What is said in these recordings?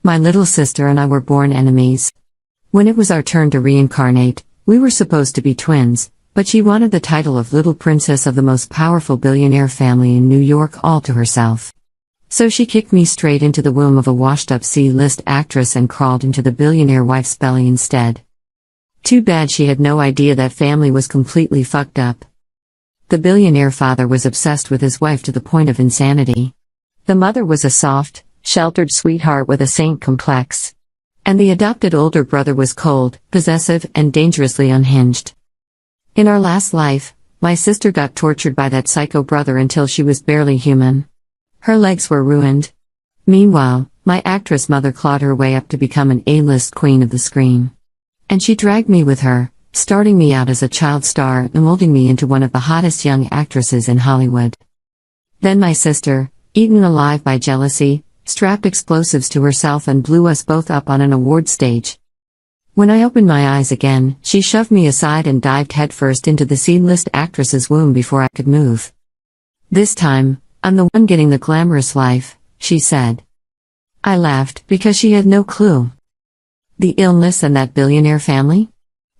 My little sister and I were born enemies. When it was our turn to reincarnate, we were supposed to be twins, but she wanted the title of little princess of the most powerful billionaire family in New York all to herself. So she kicked me straight into the womb of a washed-up C-list actress and crawled into the billionaire wife's belly instead. Too bad she had no idea that family was completely fucked up. The billionaire father was obsessed with his wife to the point of insanity. The mother was a soft, sheltered sweetheart with a saint complex. And the adopted older brother was cold, possessive, and dangerously unhinged. In our last life, my sister got tortured by that psycho brother until she was barely human. Her legs were ruined. Meanwhile, my actress mother clawed her way up to become an A-list queen of the screen. And she dragged me with her, starting me out as a child star and molding me into one of the hottest young actresses in Hollywood. Then my sister, eaten alive by jealousy, strapped explosives to herself and blew us both up on an award stage. When I opened my eyes again, she shoved me aside and dived headfirst into the C-list actress's womb before I could move. "This time, I'm the one getting the glamorous life," she said. I laughed because she had no clue. The illness and that billionaire family?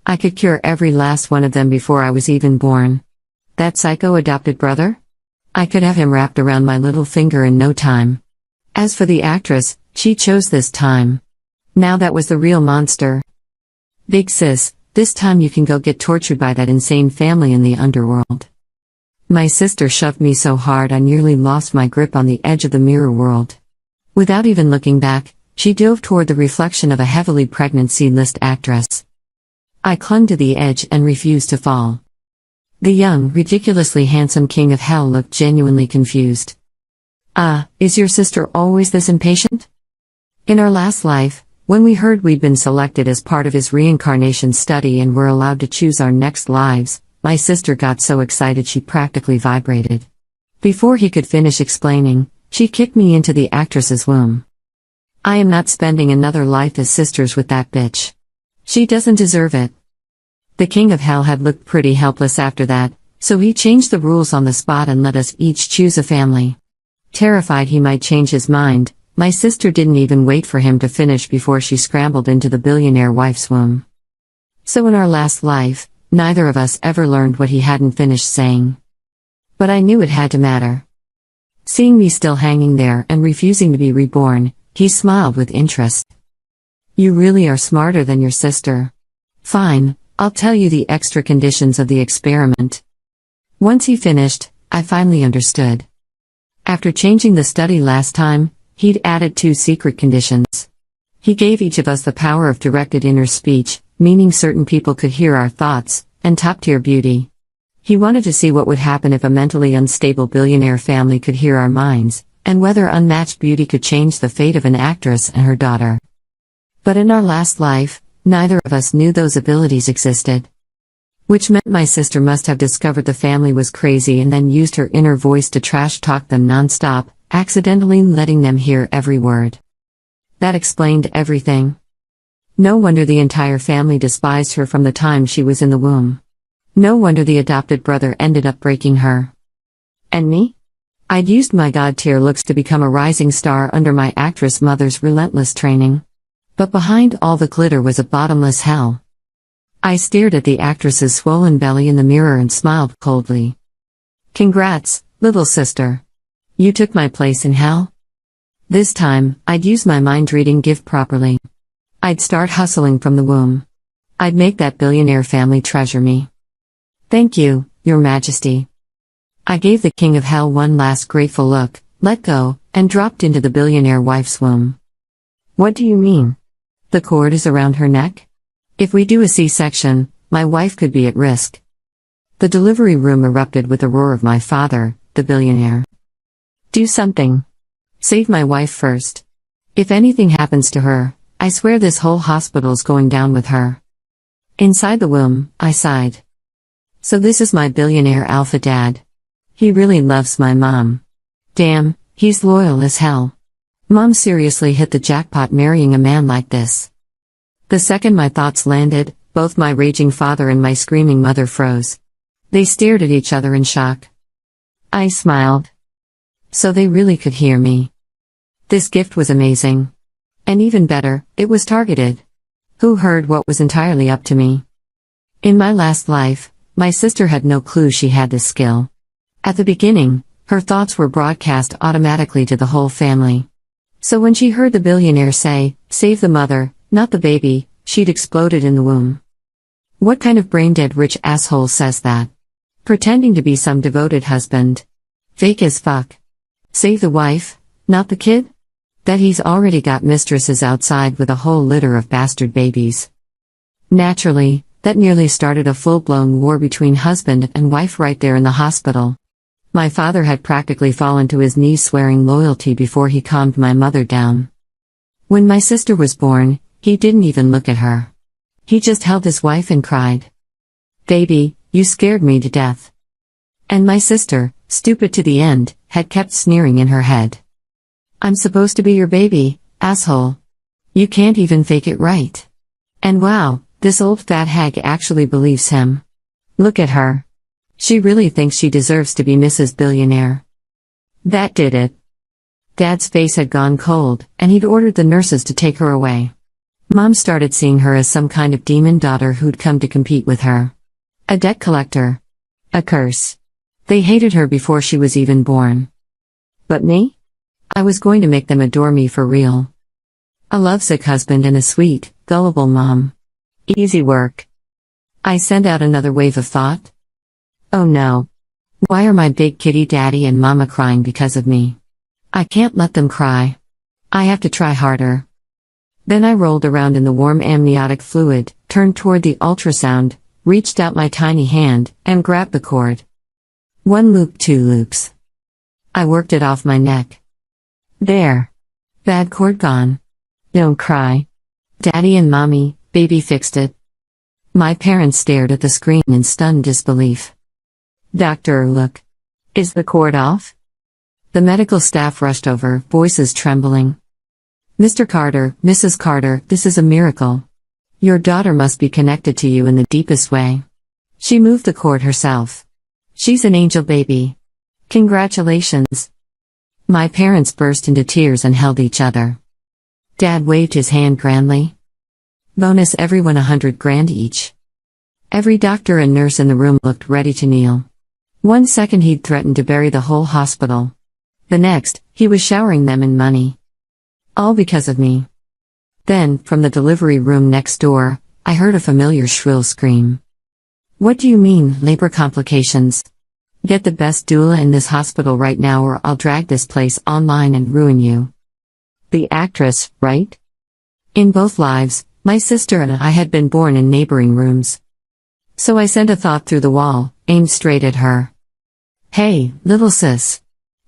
I could cure every last one of them before I was even born. That psycho adopted brother? I could have him wrapped around my little finger in no time. As for the actress, she chose this time. Now that was the real monster. "Big sis, this time you can go get tortured by that insane family in the underworld." My sister shoved me so hard I nearly lost my grip on the edge of the mirror world. Without even looking back, she dove toward the reflection of a heavily pregnant C-list actress. I clung to the edge and refused to fall. The young, ridiculously handsome king of hell looked genuinely confused. Is your sister always this impatient?" In our last life, when we heard we'd been selected as part of his reincarnation study and were allowed to choose our next lives, my sister got so excited she practically vibrated. Before he could finish explaining, she kicked me into the actress's womb. I am not spending another life as sisters with that bitch. She doesn't deserve it. The king of hell had looked pretty helpless after that, so he changed the rules on the spot and let us each choose a family. Terrified he might change his mind, my sister didn't even wait for him to finish before she scrambled into the billionaire wife's womb. So in our last life, neither of us ever learned what he hadn't finished saying. But I knew it had to matter. Seeing me still hanging there and refusing to be reborn, he smiled with interest. "You really are smarter than your sister. Fine, I'll tell you the extra conditions of the experiment." Once he finished, I finally understood. After changing the study last time, he'd added 2 secret conditions. He gave each of us the power of directed inner speech, meaning certain people could hear our thoughts, and top-tier beauty. He wanted to see what would happen if a mentally unstable billionaire family could hear our minds, and whether unmatched beauty could change the fate of an actress and her daughter. But in our last life, neither of us knew those abilities existed. Which meant my sister must have discovered the family was crazy and then used her inner voice to trash-talk them non-stop, accidentally letting them hear every word. That explained everything. No wonder the entire family despised her from the time she was in the womb. No wonder the adopted brother ended up breaking her. And me? I'd used my god-tier looks to become a rising star under my actress mother's relentless training. But behind all the glitter was a bottomless hell. I stared at the actress's swollen belly in the mirror and smiled coldly. "Congrats, little sister. You took my place in hell?" This time, I'd use my mind-reading gift properly. I'd start hustling from the womb. I'd make that billionaire family treasure me. "Thank you, Your Majesty." I gave the king of hell one last grateful look, let go, and dropped into the billionaire wife's womb. "What do you mean? The cord is around her neck? If we do a C-section, my wife could be at risk." The delivery room erupted with the roar of my father, the billionaire. "Do something. Save my wife first. If anything happens to her, I swear this whole hospital's going down with her." Inside the womb, I sighed. So this is my billionaire alpha dad. He really loves my mom. Damn, he's loyal as hell. Mom seriously hit the jackpot marrying a man like this. The second my thoughts landed, both my raging father and my screaming mother froze. They stared at each other in shock. I smiled. So they really could hear me. This gift was amazing. And even better, it was targeted. Who heard what was entirely up to me? In my last life, my sister had no clue she had this skill. At the beginning, her thoughts were broadcast automatically to the whole family. So when she heard the billionaire say, "Save the mother, not the baby," she'd exploded in the womb. What kind of brain-dead rich asshole says that? Pretending to be some devoted husband. Fake as fuck. Save the wife, not the kid? That he's already got mistresses outside with a whole litter of bastard babies. Naturally, that nearly started a full-blown war between husband and wife right there in the hospital. My father had practically fallen to his knees swearing loyalty before he calmed my mother down. When my sister was born, he didn't even look at her. He just held his wife and cried, "Baby, you scared me to death." And my sister, stupid to the end, had kept sneering in her head. "I'm supposed to be your baby, asshole. You can't even fake it right." And wow, this old fat hag actually believes him. Look at her. She really thinks she deserves to be Mrs. Billionaire. That did it. Dad's face had gone cold, and he'd ordered the nurses to take her away. Mom started seeing her as some kind of demon daughter who'd come to compete with her. A debt collector. A curse. They hated her before she was even born. But me? I was going to make them adore me for real. A lovesick husband and a sweet, gullible mom. Easy work. I sent out another wave of thought. Oh no. Why are my big kitty daddy and mama crying because of me? I can't let them cry. I have to try harder. Then I rolled around in the warm amniotic fluid, turned toward the ultrasound, reached out my tiny hand, and grabbed the cord. 1 loop, 2 loops. I worked it off my neck. There. Bad cord gone. Don't cry. Daddy and mommy, baby fixed it. My parents stared at the screen in stunned disbelief. Doctor, look. Is the cord off? The medical staff rushed over, voices trembling. Mr. Carter, Mrs. Carter, this is a miracle. Your daughter must be connected to you in the deepest way. She moved the cord herself. She's an angel baby. Congratulations. My parents burst into tears and held each other. Dad waved his hand grandly. Bonus everyone $100,000 each. Every doctor and nurse in the room looked ready to kneel. 1 second he'd threatened to bury the whole hospital. The next, he was showering them in money. All because of me. Then, from the delivery room next door, I heard a familiar shrill scream. What do you mean, labor complications? Get the best doula in this hospital right now or I'll drag this place online and ruin you. The actress, right? In both lives, my sister and I had been born in neighboring rooms. So I sent a thought through the wall, aimed straight at her. Hey, little sis.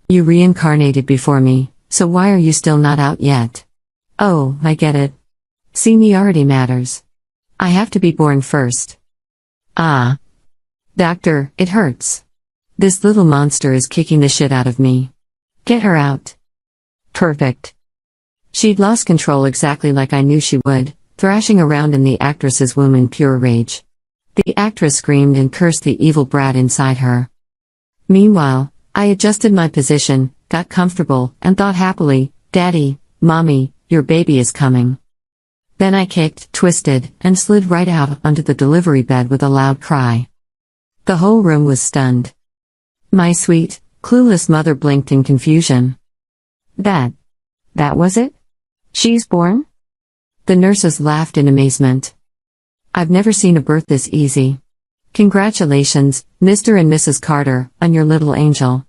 You reincarnated before me, so why are you still not out yet? Oh, I get it. Seniority matters. I have to be born first. Ah. Doctor, it hurts. This little monster is kicking the shit out of me. Get her out. Perfect. She'd lost control exactly like I knew she would, thrashing around in the actress's womb in pure rage. The actress screamed and cursed the evil brat inside her. Meanwhile, I adjusted my position, got comfortable, and thought happily, Daddy, Mommy, your baby is coming. Then I kicked, twisted, and slid right out onto the delivery bed with a loud cry. The whole room was stunned. My sweet, clueless mother blinked in confusion. That was it? She's born? The nurses laughed in amazement. I've never seen a birth this easy. Congratulations, Mr. and Mrs. Carter, on your little angel.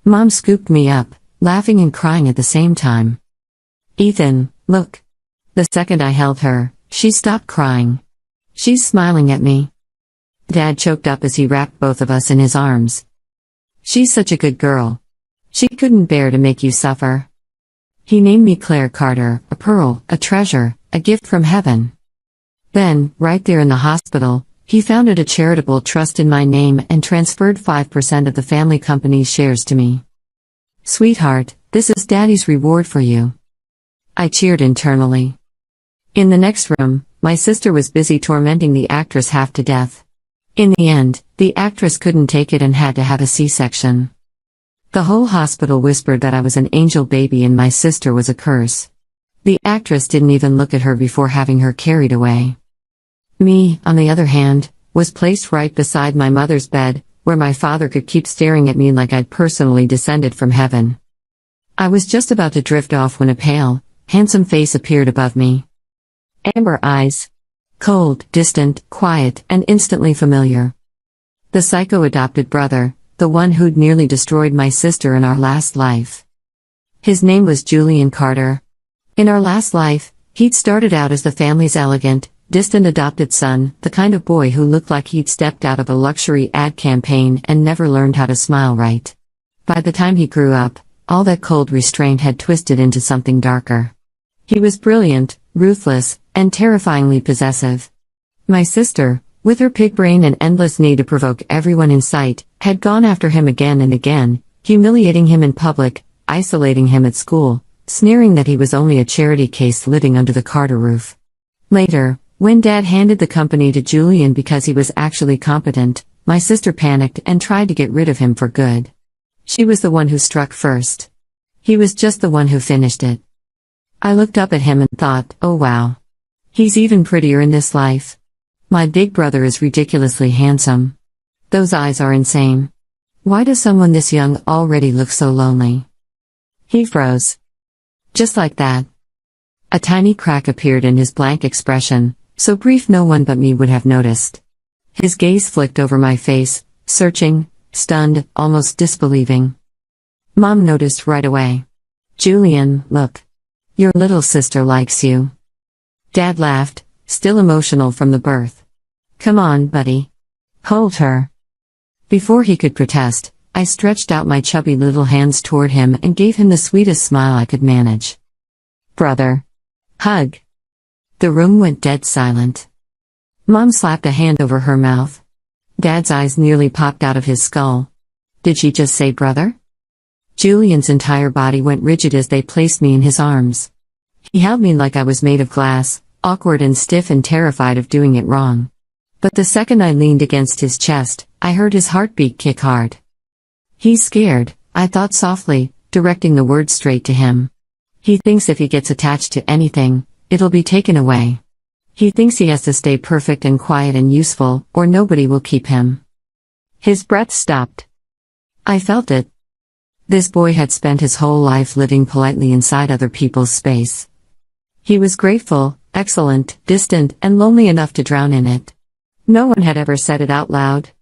Mom scooped me up, laughing and crying at the same time. Ethan, look. The second I held her, she stopped crying. She's smiling at me. Dad choked up as he wrapped both of us in his arms. She's such a good girl. She couldn't bear to make you suffer. He named me Claire Carter, a pearl, a treasure, a gift from heaven. Then, right there in the hospital, he founded a charitable trust in my name and transferred 5% of the family company's shares to me. Sweetheart, this is Daddy's reward for you. I cheered internally. In the next room, my sister was busy tormenting the actress half to death. In the end, the actress couldn't take it and had to have a C-section. The whole hospital whispered that I was an angel baby and my sister was a curse. The actress didn't even look at her before having her carried away. Me, on the other hand, was placed right beside my mother's bed, where my father could keep staring at me like I'd personally descended from heaven. I was just about to drift off when a pale, handsome face appeared above me. Amber eyes. Cold, distant, quiet, and instantly familiar. The psycho-adopted brother, the one who'd nearly destroyed my sister in our last life. His name was Julian Carter. In our last life, he'd started out as the family's elegant, distant adopted son, the kind of boy who looked like he'd stepped out of a luxury ad campaign and never learned how to smile right. By the time he grew up, all that cold restraint had twisted into something darker. He was brilliant, ruthless, and terrifyingly possessive. My sister, with her pig brain and endless need to provoke everyone in sight, had gone after him again and again, humiliating him in public, isolating him at school, sneering that he was only a charity case living under the Carter roof. Later, when Dad handed the company to Julian because he was actually competent, my sister panicked and tried to get rid of him for good. She was the one who struck first. He was just the one who finished it. I looked up at him and thought, oh wow. He's even prettier in this life. My big brother is ridiculously handsome. Those eyes are insane. Why does someone this young already look so lonely? He froze. Just like that. A tiny crack appeared in his blank expression, so brief no one but me would have noticed. His gaze flicked over my face, searching, stunned, almost disbelieving. Mom noticed right away. Julian, look. Your little sister likes you. Dad laughed, still emotional from the birth. Come on, buddy. Hold her. Before he could protest, I stretched out my chubby little hands toward him and gave him the sweetest smile I could manage. Brother. Hug. The room went dead silent. Mom slapped a hand over her mouth. Dad's eyes nearly popped out of his skull. Did she just say brother? Julian's entire body went rigid as they placed me in his arms. He held me like I was made of glass, awkward and stiff and terrified of doing it wrong. But the second I leaned against his chest, I heard his heartbeat kick hard. He's scared, I thought softly, directing the words straight to him. He thinks if he gets attached to anything, it'll be taken away. He thinks he has to stay perfect and quiet and useful, or nobody will keep him. His breath stopped. I felt it. This boy had spent his whole life living politely inside other people's space. He was grateful, excellent, distant, and lonely enough to drown in it. No one had ever said it out loud.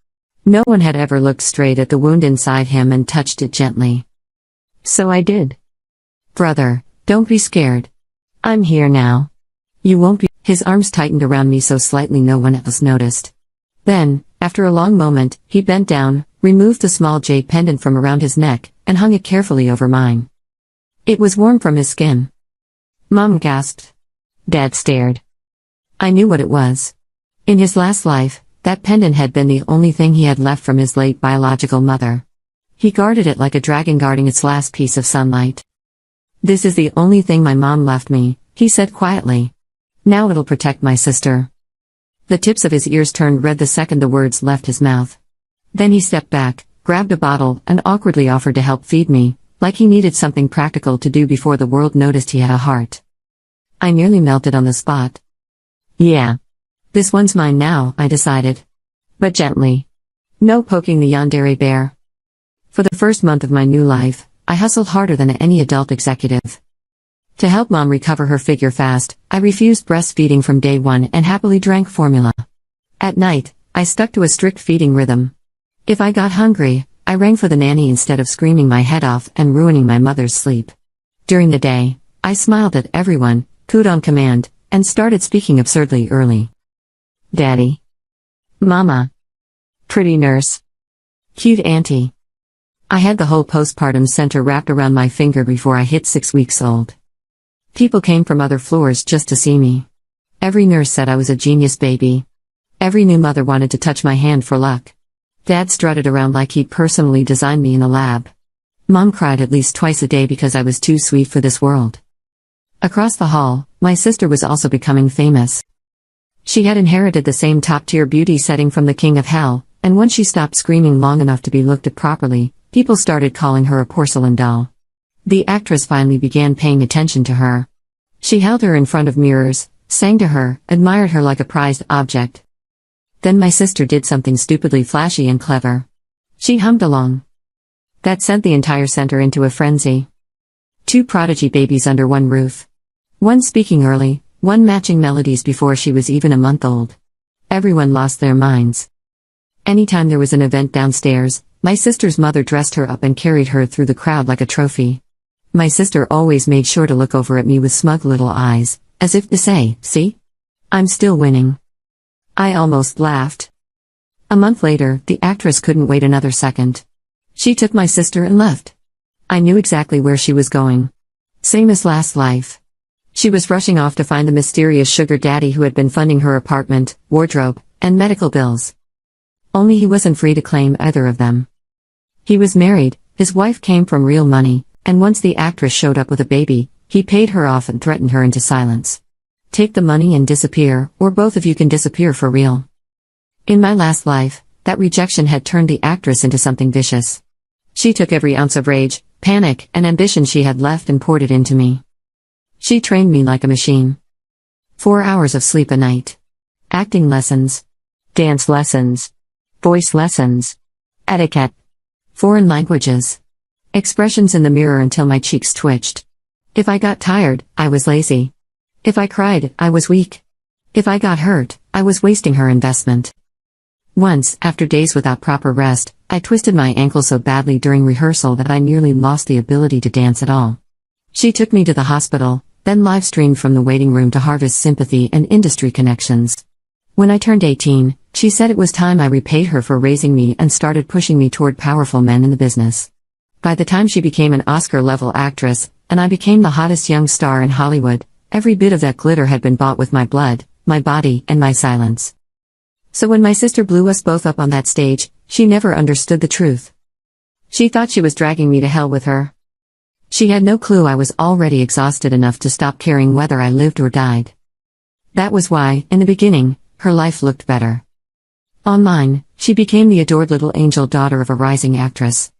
No one had ever looked straight at the wound inside him and touched it gently. So I did. Brother, don't be scared. I'm here now. You won't be. His arms tightened around me so slightly no one else noticed. Then, after a long moment, he bent down, removed the small jade pendant from around his neck, and hung it carefully over mine. It was warm from his skin. Mom gasped. Dad stared. I knew what it was. In his last life, that pendant had been the only thing he had left from his late biological mother. He guarded it like a dragon guarding its last piece of sunlight. This is the only thing my mom left me, he said quietly. Now it'll protect my sister. The tips of his ears turned red the second the words left his mouth. Then he stepped back, grabbed a bottle, and awkwardly offered to help feed me, like he needed something practical to do before the world noticed he had a heart. I nearly melted on the spot. Yeah. This one's mine now, I decided. But gently. No poking the yandere bear. For the first month of my new life, I hustled harder than any adult executive. To help Mom recover her figure fast, I refused breastfeeding from day one and happily drank formula. At night, I stuck to a strict feeding rhythm. If I got hungry, I rang for the nanny instead of screaming my head off and ruining my mother's sleep. During the day, I smiled at everyone, cooed on command, and started speaking absurdly early. Daddy. Mama. Pretty nurse. Cute auntie. I had the whole postpartum center wrapped around my finger before I hit 6 weeks old. People came from other floors just to see me. Every nurse said I was a genius baby. Every new mother wanted to touch my hand for luck. Dad strutted around like he'd personally designed me in a lab. Mom cried at least twice a day because I was too sweet for this world. Across the hall, my sister was also becoming famous. She had inherited the same top-tier beauty setting from the king of hell, and once she stopped screaming long enough to be looked at properly, people started calling her a porcelain doll. The actress finally began paying attention to her. She held her in front of mirrors, sang to her, admired her like a prized object. Then my sister did something stupidly flashy and clever. She hummed along. That sent the entire center into a frenzy. 2 prodigy babies under one roof. One speaking early, one matching melodies before she was even a month old. Everyone lost their minds. Anytime there was an event downstairs, my sister's mother dressed her up and carried her through the crowd like a trophy. My sister always made sure to look over at me with smug little eyes, as if to say, "See? I'm still winning." I almost laughed. A month later, the actress couldn't wait another second. She took my sister and left. I knew exactly where she was going. Same as last life. She was rushing off to find the mysterious sugar daddy who had been funding her apartment, wardrobe, and medical bills. Only he wasn't free to claim either of them. He was married, his wife came from real money, and once the actress showed up with a baby, he paid her off and threatened her into silence. Take the money and disappear, or both of you can disappear for real. In my last life, that rejection had turned the actress into something vicious. She took every ounce of rage, panic, and ambition she had left and poured it into me. She trained me like a machine. 4 hours of sleep a night. Acting lessons. Dance lessons. Voice lessons. Etiquette. Foreign languages. Expressions in the mirror until my cheeks twitched. If I got tired, I was lazy. If I cried, I was weak. If I got hurt, I was wasting her investment. Once, after days without proper rest, I twisted my ankle so badly during rehearsal that I nearly lost the ability to dance at all. She took me to the hospital, then live-streamed from the waiting room to harvest sympathy and industry connections. When I turned 18, she said it was time I repaid her for raising me and started pushing me toward powerful men in the business. By the time she became an Oscar-level actress, and I became the hottest young star in Hollywood, every bit of that glitter had been bought with my blood, my body, and my silence. So when my sister blew us both up on that stage, she never understood the truth. She thought she was dragging me to hell with her. She had no clue I was already exhausted enough to stop caring whether I lived or died. That was why, in the beginning, her life looked better. On mine, she became the adored little angel daughter of a rising actress.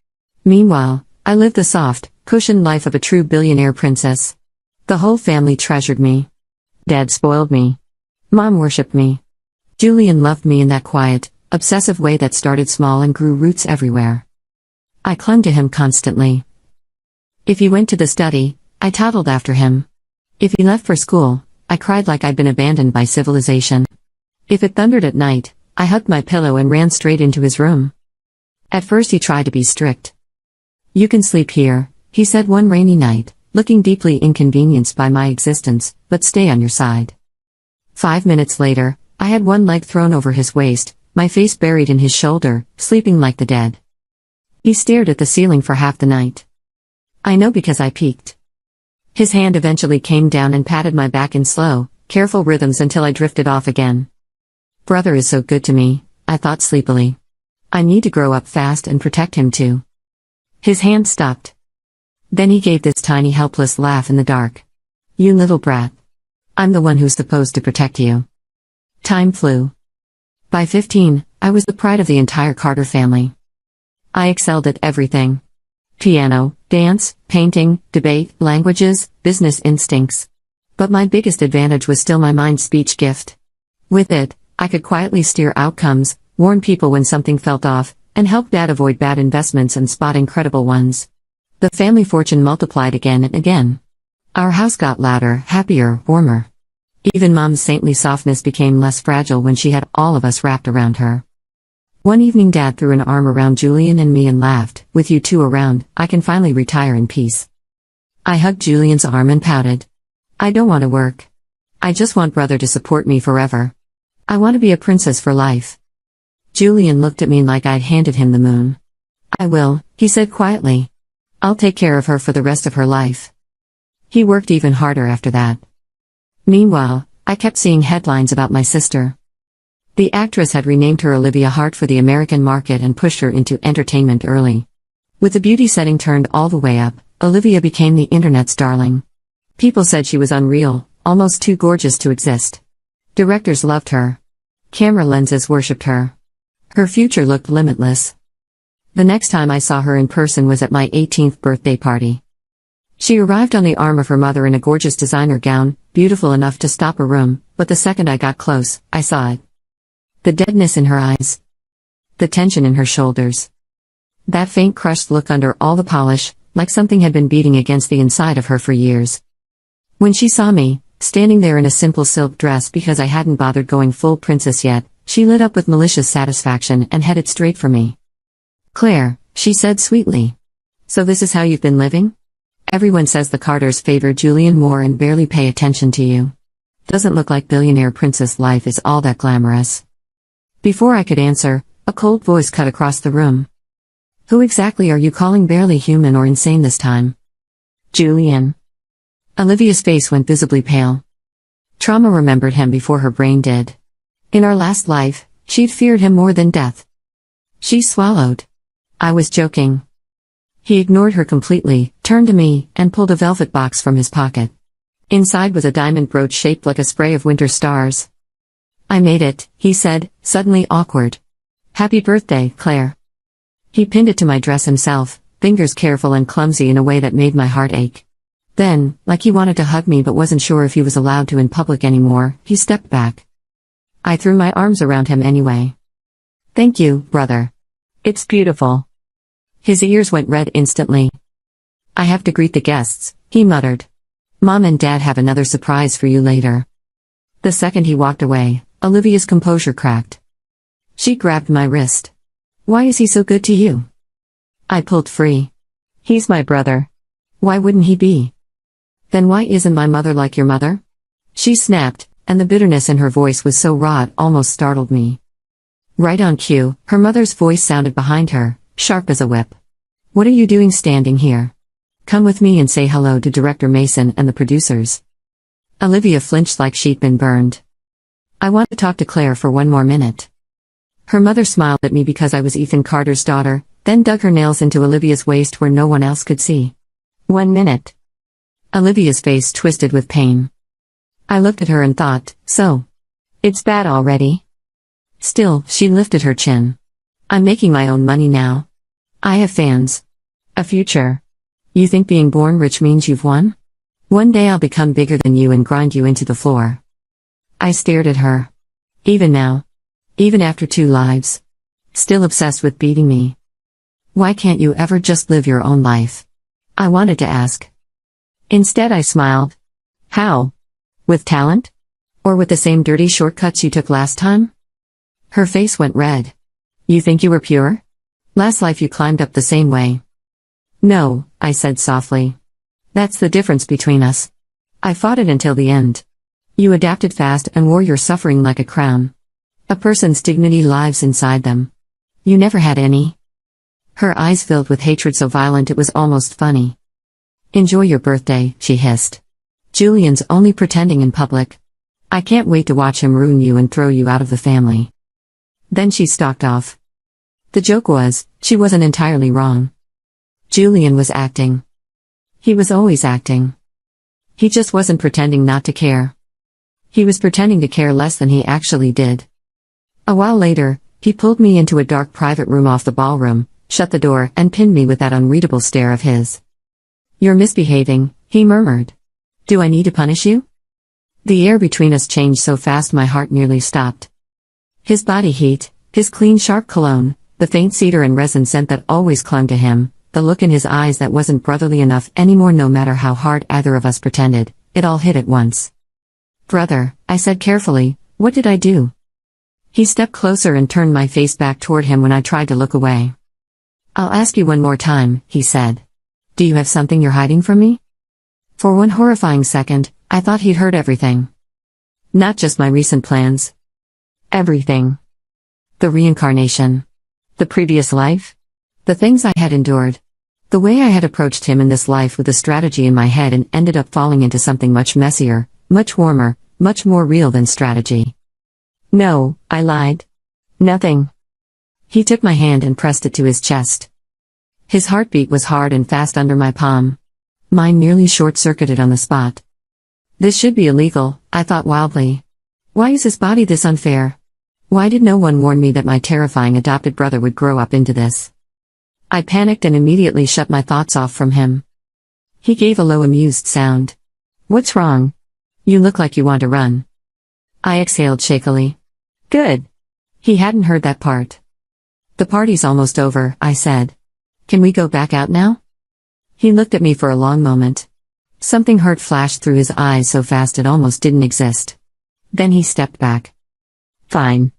Meanwhile, I lived the soft, cushioned life of a true billionaire princess. The whole family treasured me. Dad spoiled me. Mom worshipped me. Julian loved me in that quiet, obsessive way that started small and grew roots everywhere. I clung to him constantly. If he went to the study, I toddled after him. If he left for school, I cried like I'd been abandoned by civilization. If it thundered at night, I hugged my pillow and ran straight into his room. At first he tried to be strict. "You can sleep here," he said one rainy night, looking deeply inconvenienced by my existence, "but stay on your side." 5 minutes later, I had one leg thrown over his waist, my face buried in his shoulder, sleeping like the dead. He stared at the ceiling for half the night. I know because I peeked. His hand eventually came down and patted my back in slow, careful rhythms until I drifted off again. Brother is so good to me, I thought sleepily. I need to grow up fast and protect him too. His hand stopped. Then he gave this tiny helpless laugh in the dark. "You little brat. I'm the one who's supposed to protect you." Time flew. By 15, I was the pride of the entire Carter family. I excelled at everything. Piano, dance, painting, debate, languages, business instincts. But my biggest advantage was still my mind-speech gift. With it, I could quietly steer outcomes, warn people when something felt off, and help Dad avoid bad investments and spot incredible ones. The family fortune multiplied again and again. Our house got louder, happier, warmer. Even Mom's saintly softness became less fragile when she had all of us wrapped around her. One evening Dad threw an arm around Julian and me and laughed, "With you two around, I can finally retire in peace." I hugged Julian's arm and pouted. "I don't want to work. I just want Brother to support me forever. I want to be a princess for life." Julian looked at me like I'd handed him the moon. "I will," he said quietly. "I'll take care of her for the rest of her life." He worked even harder after that. Meanwhile, I kept seeing headlines about my sister. The actress had renamed her Olivia Hart for the American market and pushed her into entertainment early. With the beauty setting turned all the way up, Olivia became the internet's darling. People said she was unreal, almost too gorgeous to exist. Directors loved her. Camera lenses worshipped her. Her future looked limitless. The next time I saw her in person was at my 18th birthday party. She arrived on the arm of her mother in a gorgeous designer gown, beautiful enough to stop a room, but the second I got close, I saw it. The deadness in her eyes. The tension in her shoulders. That faint crushed look under all the polish, like something had been beating against the inside of her for years. When she saw me, standing there in a simple silk dress because I hadn't bothered going full princess yet, she lit up with malicious satisfaction and headed straight for me. "Claire," she said sweetly. "So this is how you've been living? Everyone says the Carters favor Julian more and barely pay attention to you. Doesn't look like billionaire princess life is all that glamorous." Before I could answer, a cold voice cut across the room. "Who exactly are you calling barely human or insane this time?" "Julian." Olivia's face went visibly pale. Trauma remembered him before her brain did. In our last life, she'd feared him more than death. She swallowed. I was joking. He ignored her completely, turned to me, and pulled a velvet box from his pocket. Inside was a diamond brooch shaped like a spray of winter stars. "I made it," he said, suddenly awkward. "Happy birthday, Claire." He pinned it to my dress himself, fingers careful and clumsy in a way that made my heart ache. Then, like he wanted to hug me but wasn't sure if he was allowed to in public anymore, he stepped back. I threw my arms around him anyway. "Thank you, brother. It's beautiful." His ears went red instantly. "I have to greet the guests," he muttered. "Mom and Dad have another surprise for you later." The second he walked away, Olivia's composure cracked. She grabbed my wrist. "Why is he so good to you?" I pulled free. "He's my brother. Why wouldn't he be?" "Then why isn't my mother like your mother?" She snapped, and the bitterness in her voice was so raw it almost startled me. Right on cue, her mother's voice sounded behind her, sharp as a whip. "What are you doing standing here? Come with me and say hello to Director Mason and the producers." Olivia flinched like she'd been burned. "I want to talk to Claire for one more minute." Her mother smiled at me because I was Ethan Carter's daughter, then dug her nails into Olivia's waist where no one else could see. "1 minute." Olivia's face twisted with pain. I looked at her and thought, so? It's bad already? Still, she lifted her chin. "I'm making my own money now. I have fans. A future. You think being born rich means you've won? One day I'll become bigger than you and grind you into the floor." I stared at her. Even now. Even after 2 lives. Still obsessed with beating me. Why can't you ever just live your own life? I wanted to ask. Instead I smiled. How? With talent? Or with the same dirty shortcuts you took last time? Her face went red. "You think you were pure? Last life you climbed up the same way." "No," I said softly. "That's the difference between us. I fought it until the end. You adapted fast and wore your suffering like a crown. A person's dignity lives inside them. You never had any." Her eyes filled with hatred so violent it was almost funny. "Enjoy your birthday," she hissed. "Julian's only pretending in public. I can't wait to watch him ruin you and throw you out of the family." Then she stalked off. The joke was, she wasn't entirely wrong. Julian was acting. He was always acting. He just wasn't pretending not to care. He was pretending to care less than he actually did. A while later, he pulled me into a dark private room off the ballroom, shut the door, and pinned me with that unreadable stare of his. "You're misbehaving," he murmured. "Do I need to punish you?" The air between us changed so fast my heart nearly stopped. His body heat, his clean sharp cologne, the faint cedar and resin scent that always clung to him, the look in his eyes that wasn't brotherly enough anymore no matter how hard either of us pretended, it all hit at once. "Brother," I said carefully, "what did I do?" He stepped closer and turned my face back toward him when I tried to look away. "I'll ask you one more time," he said. "Do you have something you're hiding from me?" For one horrifying second, I thought he'd heard everything. Not just my recent plans. Everything. The reincarnation. The previous life. The things I had endured. The way I had approached him in this life with a strategy in my head and ended up falling into something much messier, much warmer, much more real than strategy. "No," I lied. "Nothing." He took my hand and pressed it to his chest. His heartbeat was hard and fast under my palm. Mine nearly short-circuited on the spot. This should be illegal, I thought wildly. Why is his body this unfair? Why did no one warn me that my terrifying adopted brother would grow up into this? I panicked and immediately shut my thoughts off from him. He gave a low amused sound. What's wrong? You look like you want to run. I exhaled shakily. Good. He hadn't heard that part. The party's almost over, I said. Can we go back out now? He looked at me for a long moment. Something hurt flashed through his eyes so fast it almost didn't exist. Then he stepped back. Fine.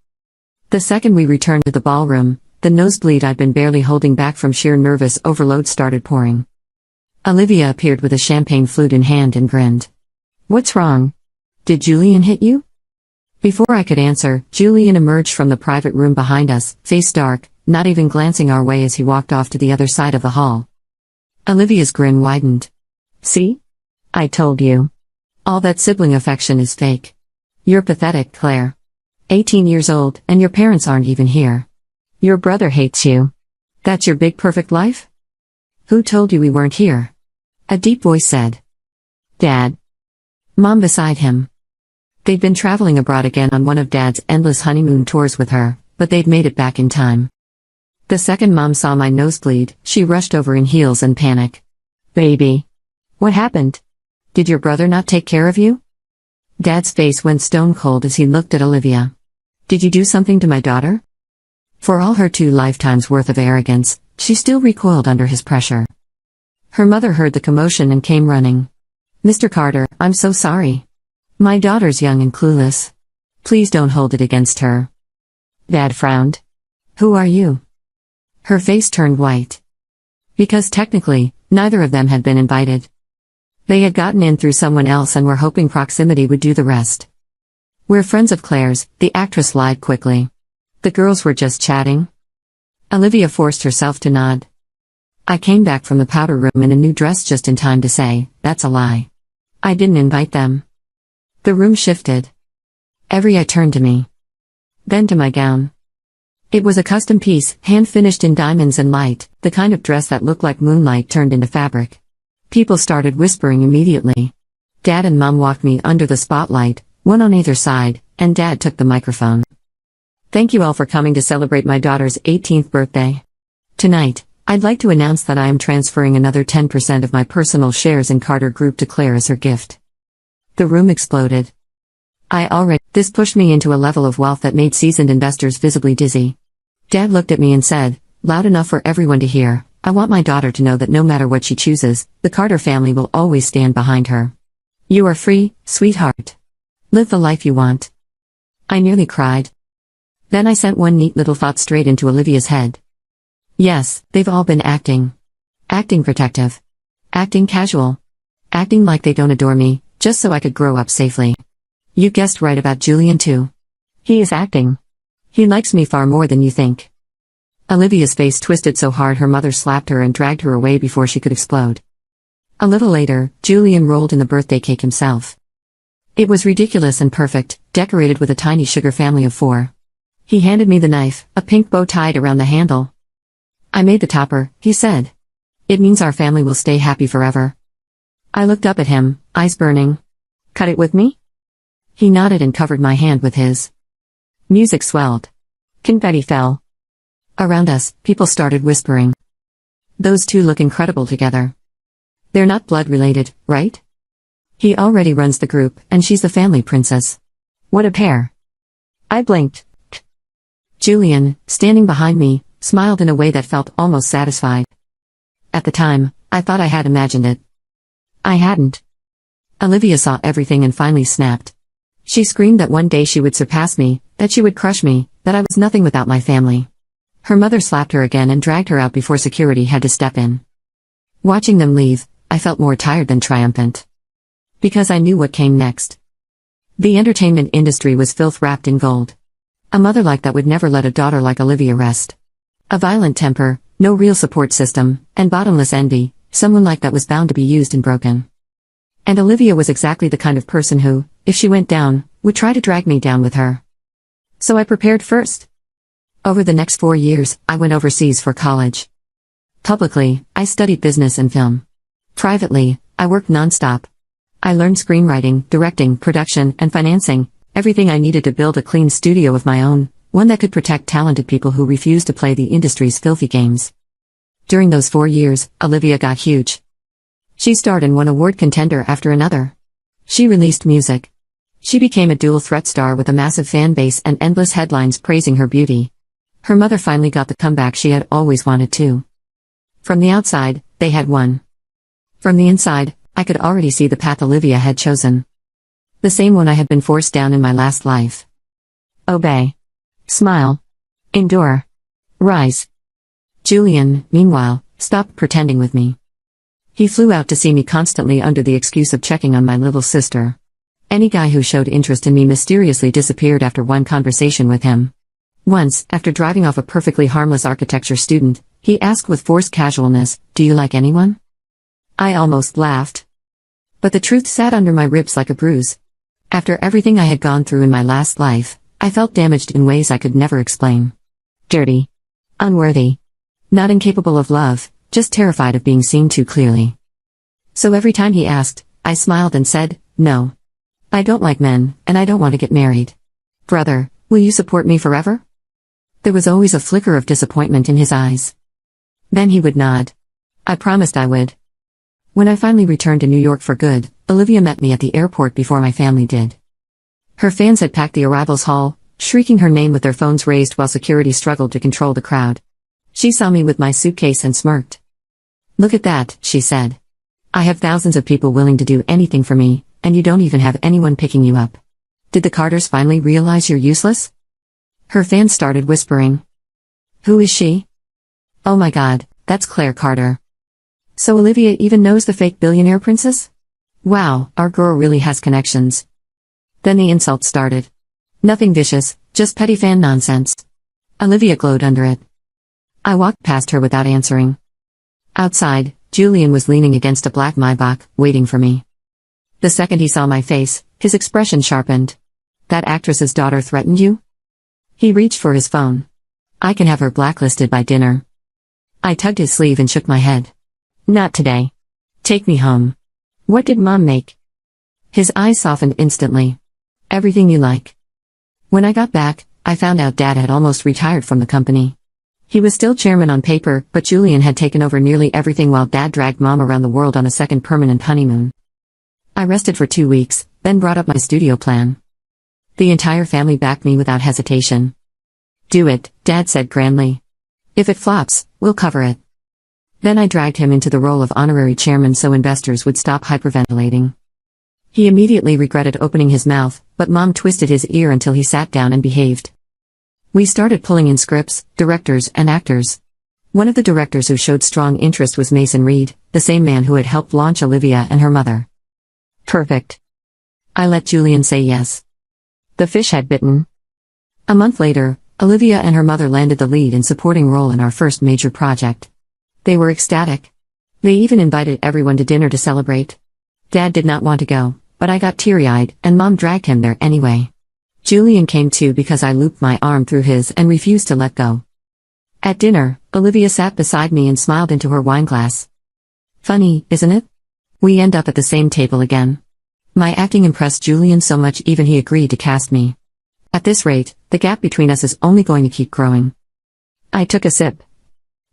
The second we returned to the ballroom, the nosebleed I'd been barely holding back from sheer nervous overload started pouring. Olivia appeared with a champagne flute in hand and grinned. What's wrong? Did Julian hit you? Before I could answer, Julian emerged from the private room behind us, face dark, not even glancing our way as he walked off to the other side of the hall. Olivia's grin widened. See? I told you. All that sibling affection is fake. You're pathetic, Claire. 18 years old, and your parents aren't even here. Your brother hates you. That's your big perfect life? Who told you we weren't here? A deep voice said. Dad. Mom beside him. They'd been traveling abroad again on one of Dad's endless honeymoon tours with her, but they'd made it back in time. The second Mom saw my nosebleed, she rushed over in heels and panic. Baby. What happened? Did your brother not take care of you? Dad's face went stone cold as he looked at Olivia. Did you do something to my daughter? For all her 2 lifetimes worth of arrogance, she still recoiled under his pressure. Her mother heard the commotion and came running. Mr. Carter, I'm so sorry. My daughter's young and clueless. Please don't hold it against her. Dad frowned. Who are you? Her face turned white. Because technically, neither of them had been invited. They had gotten in through someone else and were hoping proximity would do the rest. We're friends of Claire's, the actress lied quickly. The girls were just chatting. Olivia forced herself to nod. I came back from the powder room in a new dress just in time to say, that's a lie. I didn't invite them. The room shifted. Every eye turned to me. Then to my gown. It was a custom piece, hand-finished in diamonds and light, the kind of dress that looked like moonlight turned into fabric. People started whispering immediately. Dad and Mom walked me under the spotlight, one on either side, and Dad took the microphone. Thank you all for coming to celebrate my daughter's 18th birthday. Tonight, I'd like to announce that I am transferring another 10% of my personal shares in Carter Group to Claire as her gift. The room exploded. This pushed me into a level of wealth that made seasoned investors visibly dizzy. Dad looked at me and said, loud enough for everyone to hear, I want my daughter to know that no matter what she chooses, the Carter family will always stand behind her. You are free, sweetheart. Live the life you want. I nearly cried. Then I sent one neat little thought straight into Olivia's head. Yes, they've all been acting. Acting protective. Acting casual. Acting like they don't adore me, just so I could grow up safely. You guessed right about Julian too. He is acting. He likes me far more than you think. Olivia's face twisted so hard her mother slapped her and dragged her away before she could explode. A little later, Julian rolled in the birthday cake himself. It was ridiculous and perfect, decorated with a tiny sugar family of 4. He handed me the knife, a pink bow tied around the handle. I made the topper, he said. It means our family will stay happy forever. I looked up at him, eyes burning. Cut it with me? He nodded and covered my hand with his. Music swelled. Confetti fell. Around us, people started whispering. Those two look incredible together. They're not blood-related, right? He already runs the group, and she's the family princess. What a pair. I blinked. Julian, standing behind me, smiled in a way that felt almost satisfied. At the time, I thought I had imagined it. I hadn't. Olivia saw everything and finally snapped. She screamed that one day she would surpass me, that she would crush me, that I was nothing without my family. Her mother slapped her again and dragged her out before security had to step in. Watching them leave, I felt more tired than triumphant. Because I knew what came next. The entertainment industry was filth wrapped in gold. A mother like that would never let a daughter like Olivia rest. A violent temper, no real support system, and bottomless envy, someone like that was bound to be used and broken. And Olivia was exactly the kind of person who, if she went down, would try to drag me down with her. So I prepared first. Over the next 4 years, I went overseas for college. Publicly, I studied business and film. Privately, I worked nonstop. I learned screenwriting, directing, production, and financing, everything I needed to build a clean studio of my own, one that could protect talented people who refused to play the industry's filthy games. During those 4 years, Olivia got huge. She starred in one award contender after another. She released music. She became a dual threat star with a massive fan base and endless headlines praising her beauty. Her mother finally got the comeback she had always wanted to. From the outside, they had won. From the inside, I could already see the path Olivia had chosen. The same one I had been forced down in my last life. Obey. Smile. Endure. Rise. Julian, meanwhile, stopped pretending with me. He flew out to see me constantly under the excuse of checking on my little sister. Any guy who showed interest in me mysteriously disappeared after one conversation with him. Once, after driving off a perfectly harmless architecture student, he asked with forced casualness, "Do you like anyone?" I almost laughed. But the truth sat under my ribs like a bruise. After everything I had gone through in my last life, I felt damaged in ways I could never explain. Dirty. Unworthy. Not incapable of love, just terrified of being seen too clearly. So every time he asked, I smiled and said, "No. I don't like men, and I don't want to get married. Brother, will you support me forever?" There was always a flicker of disappointment in his eyes. Then he would nod. I promised I would. When I finally returned to New York for good, Olivia met me at the airport before my family did. Her fans had packed the arrivals hall, shrieking her name with their phones raised while security struggled to control the crowd. She saw me with my suitcase and smirked. "Look at that," she said. "I have thousands of people willing to do anything for me, and you don't even have anyone picking you up. Did the Carters finally realize you're useless?" Her fans started whispering. "Who is she?" "Oh my God, that's Claire Carter." "So Olivia even knows the fake billionaire princess? Wow, our girl really has connections." Then the insults started. Nothing vicious, just petty fan nonsense. Olivia glowed under it. I walked past her without answering. Outside, Julian was leaning against a black Maybach, waiting for me. The second he saw my face, his expression sharpened. "That actress's daughter threatened you?" He reached for his phone. "I can have her blacklisted by dinner." I tugged his sleeve and shook my head. "Not today. Take me home." "What did Mom make?" His eyes softened instantly. "Everything you like." When I got back, I found out Dad had almost retired from the company. He was still chairman on paper, but Julian had taken over nearly everything while Dad dragged Mom around the world on a second permanent honeymoon. I rested for 2 weeks, then brought up my studio plan. The entire family backed me without hesitation. "Do it," Dad said grandly. "If it flops, we'll cover it." Then I dragged him into the role of honorary chairman so investors would stop hyperventilating. He immediately regretted opening his mouth, but Mom twisted his ear until he sat down and behaved. We started pulling in scripts, directors, and actors. One of the directors who showed strong interest was Mason Reed, the same man who had helped launch Olivia and her mother. Perfect. I let Julian say yes. The fish had bitten. A month later, Olivia and her mother landed the lead and supporting role in our first major project. They were ecstatic. They even invited everyone to dinner to celebrate. Dad did not want to go, but I got teary-eyed, and Mom dragged him there anyway. Julian came too because I looped my arm through his and refused to let go. At dinner, Olivia sat beside me and smiled into her wineglass. Funny, isn't it? We end up at the same table again. My acting impressed Julian so much even he agreed to cast me. At this rate, the gap between us is only going to keep growing. I took a sip.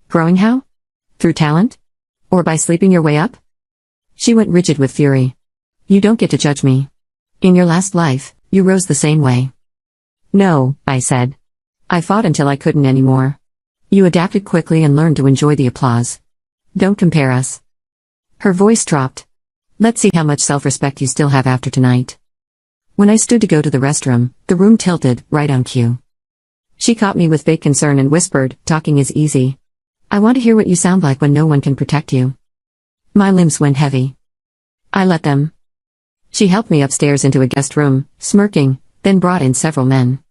Growing how? Through talent? Or by sleeping your way up? She went rigid with fury. You don't get to judge me. In your last life, you rose the same way. No, I said. I fought until I couldn't anymore. You adapted quickly and learned to enjoy the applause. Don't compare us. Her voice dropped. Let's see how much self-respect you still have after tonight. When I stood to go to the restroom, the room tilted, right on cue. She caught me with fake concern and whispered, "Talking is easy. I want to hear what you sound like when no one can protect you." My limbs went heavy. I let them. She helped me upstairs into a guest room, smirking, then brought in several men.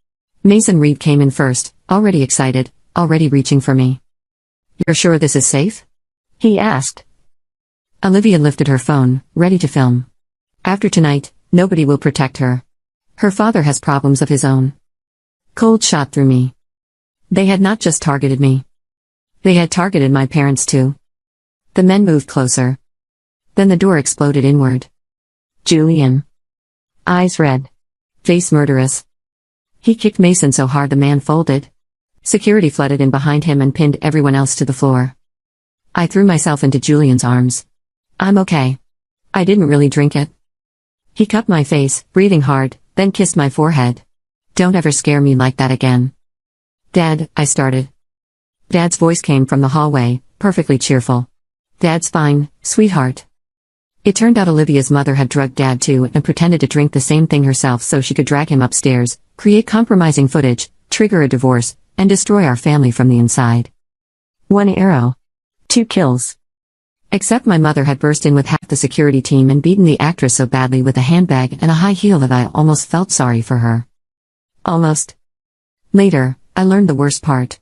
Mason Reed came in first, already excited, already reaching for me. "You're sure this is safe?" he asked. Olivia lifted her phone, ready to film. After tonight, nobody will protect her. Her father has problems of his own. Cold shot through me. They had not just targeted me. They had targeted my parents too. The men moved closer. Then the door exploded inward. Julian. Eyes red. Face murderous. He kicked Mason so hard the man folded. Security flooded in behind him and pinned everyone else to the floor. I threw myself into Julian's arms. I'm okay. I didn't really drink it. He cupped my face, breathing hard, then kissed my forehead. Don't ever scare me like that again. Dad, I started. Dad's voice came from the hallway, perfectly cheerful. Dad's fine, sweetheart. It turned out Olivia's mother had drugged Dad too and pretended to drink the same thing herself so she could drag him upstairs, create compromising footage, trigger a divorce, and destroy our family from the inside. 1 arrow. 2 kills. Except my mother had burst in with half the security team and beaten the actress so badly with a handbag and a high heel that I almost felt sorry for her. Almost. Later, I learned the worst part.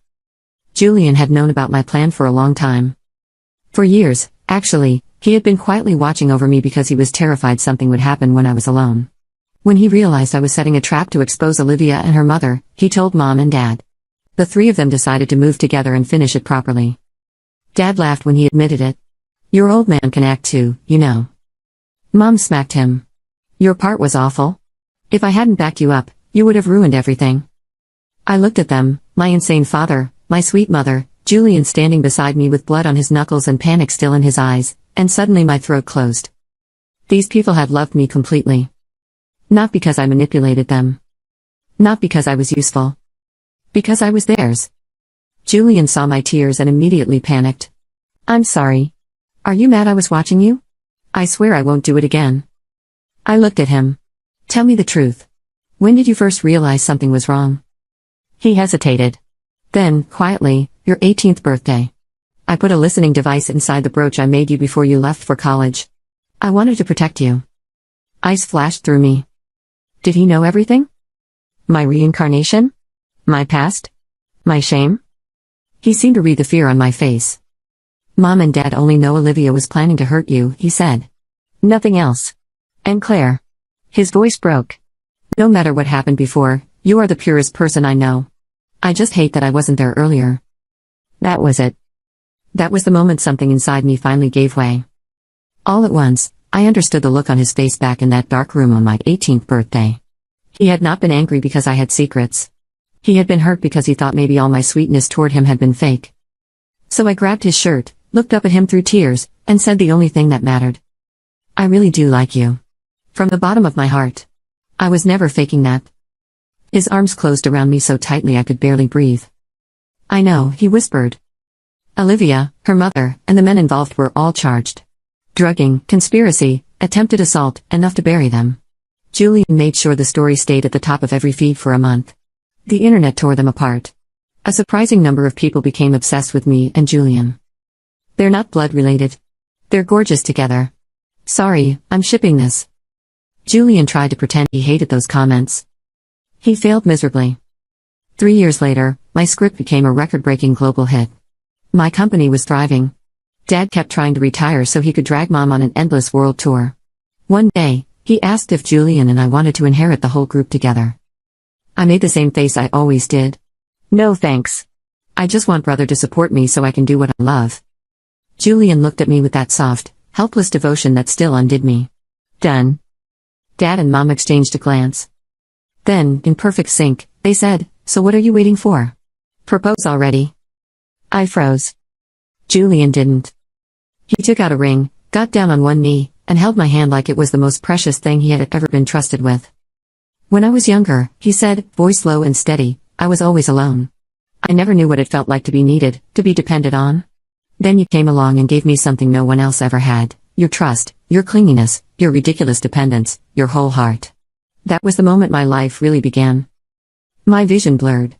Julian had known about my plan for a long time. For years, actually, he had been quietly watching over me because he was terrified something would happen when I was alone. When he realized I was setting a trap to expose Olivia and her mother, he told Mom and Dad. The 3 of them decided to move together and finish it properly. Dad laughed when he admitted it. Your old man can act too, you know. Mom smacked him. Your part was awful. If I hadn't backed you up, you would have ruined everything. I looked at them, my insane father, my sweet mother, Julian standing beside me with blood on his knuckles and panic still in his eyes, and suddenly my throat closed. These people had loved me completely. Not because I manipulated them. Not because I was useful. Because I was theirs. Julian saw my tears and immediately panicked. I'm sorry. Are you mad I was watching you? I swear I won't do it again. I looked at him. Tell me the truth. When did you first realize something was wrong? He hesitated. Then, quietly, your 18th birthday. I put a listening device inside the brooch I made you before you left for college. I wanted to protect you. Ice flashed through me. Did he know everything? My reincarnation? My past? My shame? He seemed to read the fear on my face. Mom and Dad only know Olivia was planning to hurt you, he said. Nothing else. And Claire. His voice broke. No matter what happened before, you are the purest person I know. I just hate that I wasn't there earlier. That was it. That was the moment something inside me finally gave way. All at once, I understood the look on his face back in that dark room on my 18th birthday. He had not been angry because I had secrets. He had been hurt because he thought maybe all my sweetness toward him had been fake. So I grabbed his shirt, looked up at him through tears, and said the only thing that mattered. I really do like you. From the bottom of my heart. I was never faking that. His arms closed around me so tightly I could barely breathe. I know, he whispered. Olivia, her mother, and the men involved were all charged. Drugging, conspiracy, attempted assault, enough to bury them. Julian made sure the story stayed at the top of every feed for a month. The internet tore them apart. A surprising number of people became obsessed with me and Julian. They're not blood-related. They're gorgeous together. Sorry, I'm shipping this. Julian tried to pretend he hated those comments. He failed miserably. 3 years later, my script became a record-breaking global hit. My company was thriving. Dad kept trying to retire so he could drag Mom on an endless world tour. One day, he asked if Julian and I wanted to inherit the whole group together. I made the same face I always did. No thanks. I just want brother to support me so I can do what I love. Julian looked at me with that soft, helpless devotion that still undid me. Done. Dad and Mom exchanged a glance. Then, in perfect sync, they said, so what are you waiting for? Propose already. I froze. Julian didn't. He took out a ring, got down on one knee, and held my hand like it was the most precious thing he had ever been trusted with. When I was younger, he said, voice low and steady, I was always alone. I never knew what it felt like to be needed, to be depended on. Then you came along and gave me something no one else ever had, your trust, your clinginess, your ridiculous dependence, your whole heart. That was the moment my life really began. My vision blurred.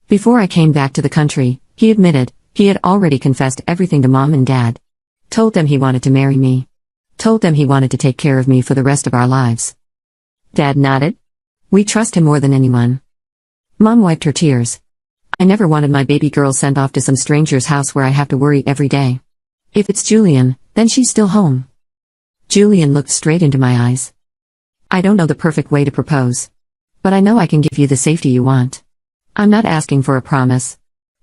Before I came back to the country, he admitted, he had already confessed everything to Mom and Dad. Told them he wanted to marry me. Told them he wanted to take care of me for the rest of our lives. Dad nodded. We trust him more than anyone. Mom wiped her tears. I never wanted my baby girl sent off to some stranger's house where I have to worry every day. If it's Julian, then she's still home. Julian looked straight into my eyes. I don't know the perfect way to propose. But I know I can give you the safety you want. I'm not asking for a promise.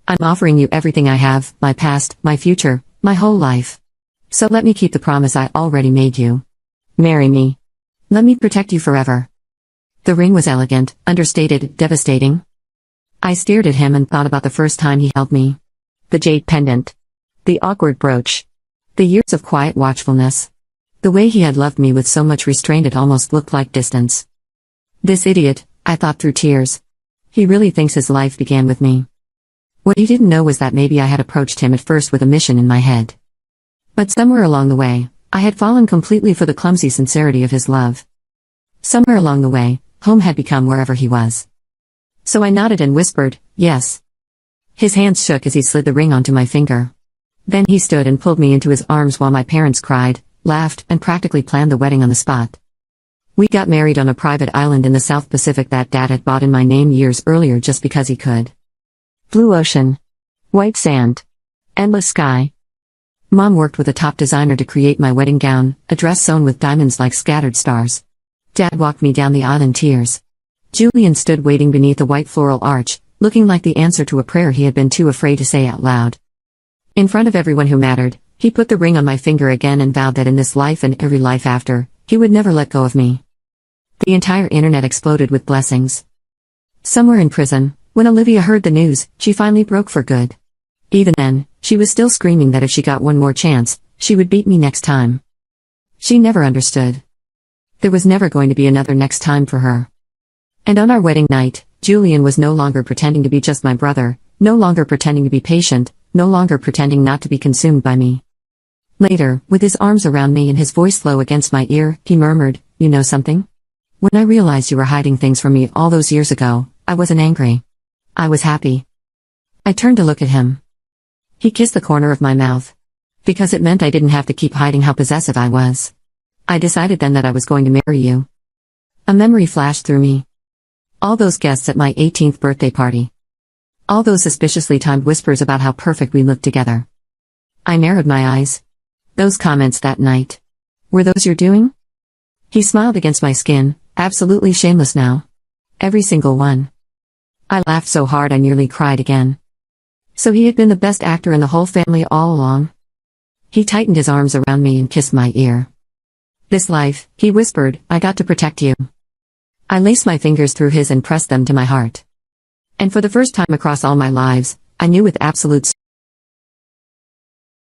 I'm offering you everything I have, my past, my future, my whole life. So let me keep the promise I already made you. Marry me. Let me protect you forever. The ring was elegant, understated, devastating. I stared at him and thought about the first time he held me. The jade pendant. The awkward brooch. The years of quiet watchfulness. The way he had loved me with so much restraint it almost looked like distance. This idiot, I thought through tears. He really thinks his life began with me. What he didn't know was that maybe I had approached him at first with a mission in my head. But somewhere along the way, I had fallen completely for the clumsy sincerity of his love. Somewhere along the way, home had become wherever he was. So I nodded and whispered, yes. His hands shook as he slid the ring onto my finger. Then he stood and pulled me into his arms while my parents cried, laughed, and practically planned the wedding on the spot. We got married on a private island in the South Pacific that Dad had bought in my name years earlier just because he could. Blue ocean. White sand. Endless sky. Mom worked with a top designer to create my wedding gown, a dress sewn with diamonds like scattered stars. Dad walked me down the aisle in tears. Julian stood waiting beneath the white floral arch, looking like the answer to a prayer he had been too afraid to say out loud. In front of everyone who mattered, he put the ring on my finger again and vowed that in this life and every life after, he would never let go of me. The entire internet exploded with blessings. Somewhere in prison, when Olivia heard the news, she finally broke for good. Even then, she was still screaming that if she got one more chance, she would beat me next time. She never understood. There was never going to be another next time for her. And on our wedding night, Julian was no longer pretending to be just my brother, no longer pretending to be patient, no longer pretending not to be consumed by me. Later, with his arms around me and his voice low against my ear, he murmured, "You know something? When I realized you were hiding things from me all those years ago, I wasn't angry. I was happy." I turned to look at him. He kissed the corner of my mouth. Because it meant I didn't have to keep hiding how possessive I was. I decided then that I was going to marry you. A memory flashed through me. All those guests at my 18th birthday party. All those suspiciously timed whispers about how perfect we looked together. I narrowed my eyes. Those comments that night. Were those your doing? He smiled against my skin, absolutely shameless now. Every single one. I laughed so hard I nearly cried again. So he had been the best actor in the whole family all along? He tightened his arms around me and kissed my ear. "This life," he whispered, "I got to protect you." I laced my fingers through his and pressed them to my heart. And for the first time across all my lives, I knew with absolute